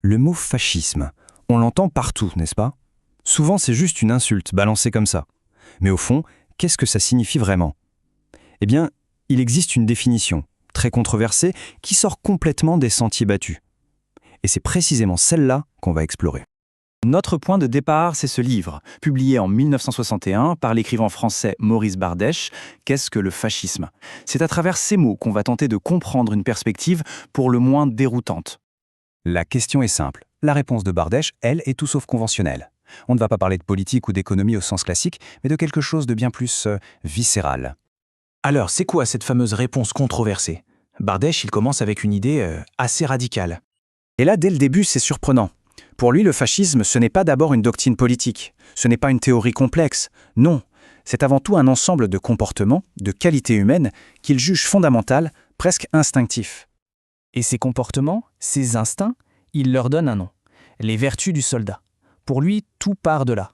Le mot fascisme, on l'entend partout, n'est-ce pas? Souvent, c'est juste une insulte balancée comme ça. Mais au fond, qu'est-ce que ça signifie vraiment? Eh bien, il existe une définition, très controversée, qui sort complètement des sentiers battus. Et c'est précisément celle-là qu'on va explorer. Notre point de départ, c'est ce livre, publié en 1961 par l'écrivain français Maurice Bardèche, Qu'est-ce que le fascisme? C'est à travers ces mots qu'on va tenter de comprendre une perspective pour le moins déroutante. La question est simple. La réponse de Bardèche, elle, est tout sauf conventionnelle. On ne va pas parler de politique ou d'économie au sens classique, mais de quelque chose de bien plus viscéral. Alors, c'est quoi cette fameuse réponse controversée? Bardèche, il commence avec une idée assez radicale. Et là, dès le début, c'est surprenant. Pour lui, le fascisme, ce n'est pas d'abord une doctrine politique, ce n'est pas une théorie complexe, non, c'est avant tout un ensemble de comportements, de qualités humaines, qu'il juge fondamentales, presque instinctifs. Et ces comportements, ces instincts, il leur donne un nom, les vertus du soldat. Pour lui, tout part de là.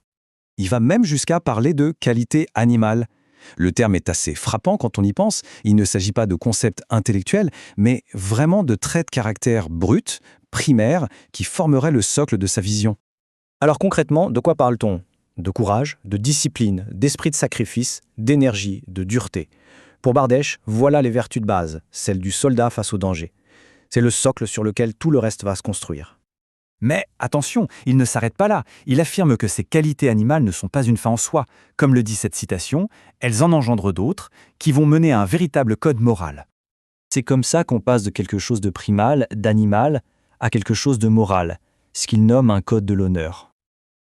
Il va même jusqu'à parler de qualité animale. Le terme est assez frappant quand on y pense, il ne s'agit pas de concepts intellectuels, mais vraiment de traits de caractère bruts, primaires, qui formeraient le socle de sa vision. Alors concrètement, de quoi parle-t-on? De courage, de discipline, d'esprit de sacrifice, d'énergie, de dureté. Pour Bardèche, voilà les vertus de base, celles du soldat face au danger. C'est le socle sur lequel tout le reste va se construire. Mais attention, il ne s'arrête pas là. Il affirme que ces qualités animales ne sont pas une fin en soi. Comme le dit cette citation, elles en engendrent d'autres, qui vont mener à un véritable code moral. C'est comme ça qu'on passe de quelque chose de primal, d'animal, à quelque chose de moral, ce qu'il nomme un code de l'honneur.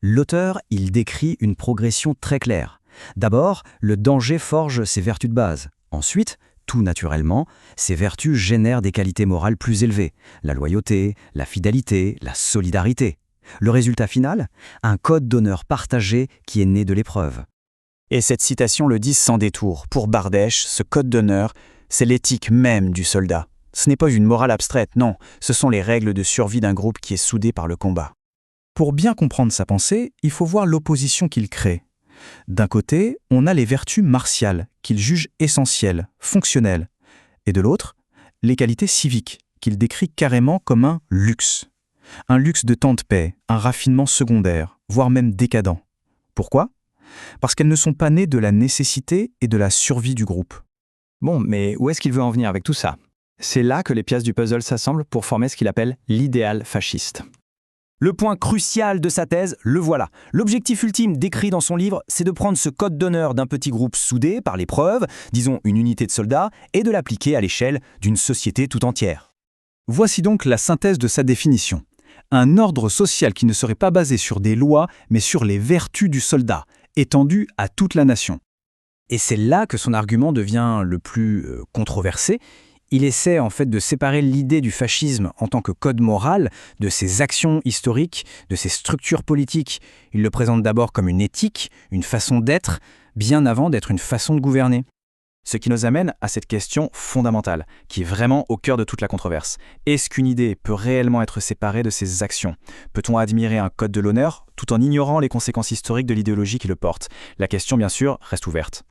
L'auteur, il décrit une progression très claire. D'abord, le danger forge ses vertus de base. Ensuite, tout naturellement, ces vertus génèrent des qualités morales plus élevées. La loyauté, la fidélité, la solidarité. Le résultat final? Un code d'honneur partagé qui est né de l'épreuve. Et cette citation le dit sans détour. Pour Bardèche, ce code d'honneur, c'est l'éthique même du soldat. Ce n'est pas une morale abstraite, non. Ce sont les règles de survie d'un groupe qui est soudé par le combat. Pour bien comprendre sa pensée, il faut voir l'opposition qu'il crée. D'un côté, on a les vertus martiales, qu'il juge essentielles, fonctionnelles. Et de l'autre, les qualités civiques, qu'il décrit carrément comme un luxe. Un luxe de temps de paix, un raffinement secondaire, voire même décadent. Pourquoi? Parce qu'elles ne sont pas nées de la nécessité et de la survie du groupe. Bon, mais où est-ce qu'il veut en venir avec tout ça? C'est là que les pièces du puzzle s'assemblent pour former ce qu'il appelle l'idéal fasciste. Le point crucial de sa thèse, le voilà. L'objectif ultime décrit dans son livre, c'est de prendre ce code d'honneur d'un petit groupe soudé par l'épreuve, disons une unité de soldats, et de l'appliquer à l'échelle d'une société tout entière. Voici donc la synthèse de sa définition. Un ordre social qui ne serait pas basé sur des lois, mais sur les vertus du soldat, étendues à toute la nation. Et c'est là que son argument devient le plus controversé. Il essaie en fait de séparer l'idée du fascisme en tant que code moral de ses actions historiques, de ses structures politiques. Il le présente d'abord comme une éthique, une façon d'être, bien avant d'être une façon de gouverner. Ce qui nous amène à cette question fondamentale, qui est vraiment au cœur de toute la controverse. Est-ce qu'une idée peut réellement être séparée de ses actions? Peut-on admirer un code de l'honneur tout en ignorant les conséquences historiques de l'idéologie qui le porte? La question, bien sûr, reste ouverte.